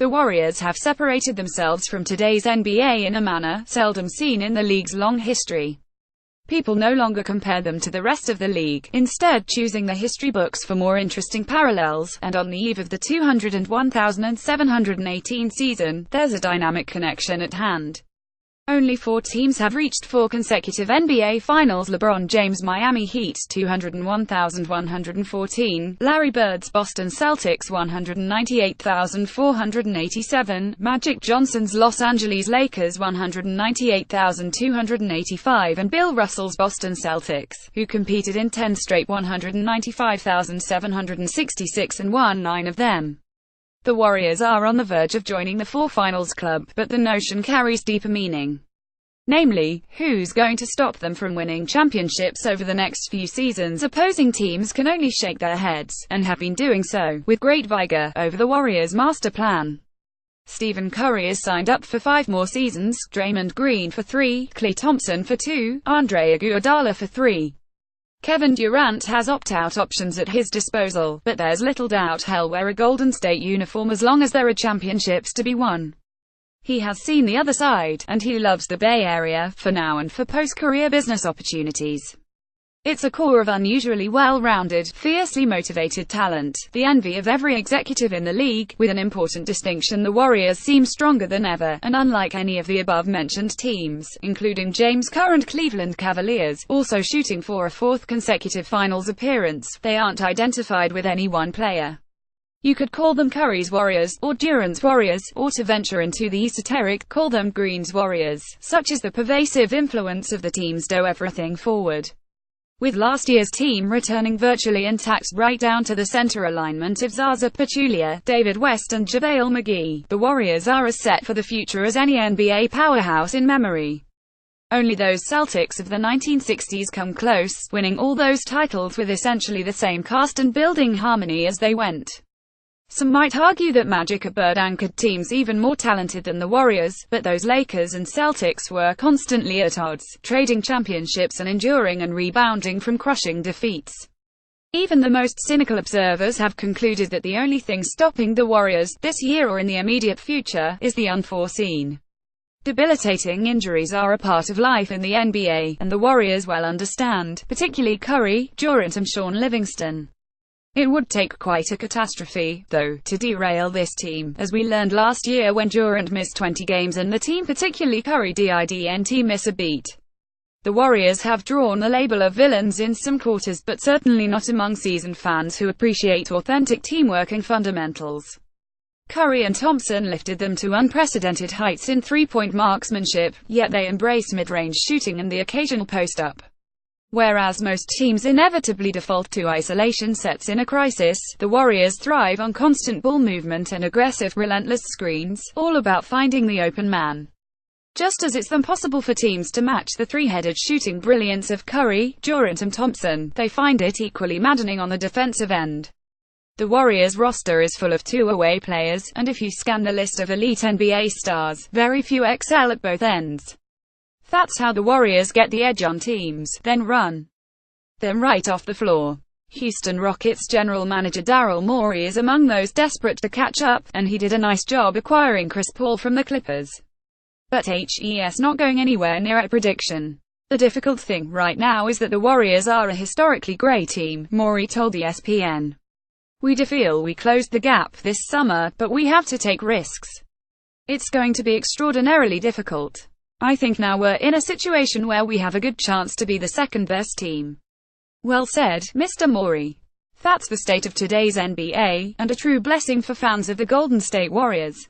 The Warriors have separated themselves from today's NBA in a manner seldom seen in the league's long history. People no longer compare them to the rest of the league, instead choosing the history books for more interesting parallels, and on the eve of the 201,718 season, there's a dynamic connection at hand. Only 4 teams have reached 4 consecutive NBA Finals: LeBron James' Miami Heat 201,114, Larry Bird's Boston Celtics 198,487, Magic Johnson's Los Angeles Lakers 198,285, and Bill Russell's Boston Celtics, who competed in 10 straight 195,766 and won 9 of them. The Warriors are on the verge of joining the 4 Finals club, but the notion carries deeper meaning. Namely, who's going to stop them from winning championships over the next few seasons? Opposing teams can only shake their heads, and have been doing so, with great vigor, over the Warriors' master plan. Stephen Curry is signed up for 5 more seasons, Draymond Green for 3, Klay Thompson for 2, Andre Iguodala for 3. Kevin Durant has opt-out options at his disposal, but there's little doubt he'll wear a Golden State uniform as long as there are championships to be won. He has seen the other side, and he loves the Bay Area, for now and for post-career business opportunities. It's a core of unusually well-rounded, fiercely motivated talent, the envy of every executive in the league, with an important distinction: the Warriors seem stronger than ever, and unlike any of the above-mentioned teams, including James' current Cleveland Cavaliers, also shooting for a 4th consecutive Finals appearance, they aren't identified with any one player. You could call them Curry's Warriors, or Durant's Warriors, or to venture into the esoteric, call them Green's Warriors. Such is the pervasive influence of the team's do-everything forward. With last year's team returning virtually intact right down to the center alignment of Zaza Pachulia, David West and JaVale McGee, the Warriors are as set for the future as any NBA powerhouse in memory. Only those Celtics of the 1960s come close, winning all those titles with essentially the same cast and building harmony as they went. Some might argue that Magic are Bird-anchored teams even more talented than the Warriors, but those Lakers and Celtics were constantly at odds, trading championships and enduring and rebounding from crushing defeats. Even the most cynical observers have concluded that the only thing stopping the Warriors, this year or in the immediate future, is the unforeseen. Debilitating injuries are a part of life in the NBA, and the Warriors well understand, particularly Curry, Durant and Shaun Livingston. It would take quite a catastrophe, though, to derail this team, as we learned last year when Durant missed 20 games and the team, particularly Curry, didn't miss a beat. The Warriors have drawn the label of villains in some quarters, but certainly not among seasoned fans who appreciate authentic teamwork and fundamentals. Curry and Thompson lifted them to unprecedented heights in three-point marksmanship, yet they embrace mid-range shooting and the occasional post-up. Whereas most teams inevitably default to isolation sets in a crisis, the Warriors thrive on constant ball movement and aggressive, relentless screens, all about finding the open man. Just as it's impossible for teams to match the three-headed shooting brilliance of Curry, Durant and Thompson, they find it equally maddening on the defensive end. The Warriors' roster is full of two-way players, and if you scan the list of elite NBA stars, very few excel at both ends. That's how the Warriors get the edge on teams, then run them right off the floor. Houston Rockets general manager Daryl Morey is among those desperate to catch up, and he did a nice job acquiring Chris Paul from the Clippers. But he's not going anywhere near a prediction. The difficult thing right now is that the Warriors are a historically great team, Morey told ESPN. We do feel we closed the gap this summer, but we have to take risks. It's going to be extraordinarily difficult. I think now we're in a situation where we have a good chance to be the second best team. Well said, Mr. Morey. That's the state of today's NBA, and a true blessing for fans of the Golden State Warriors.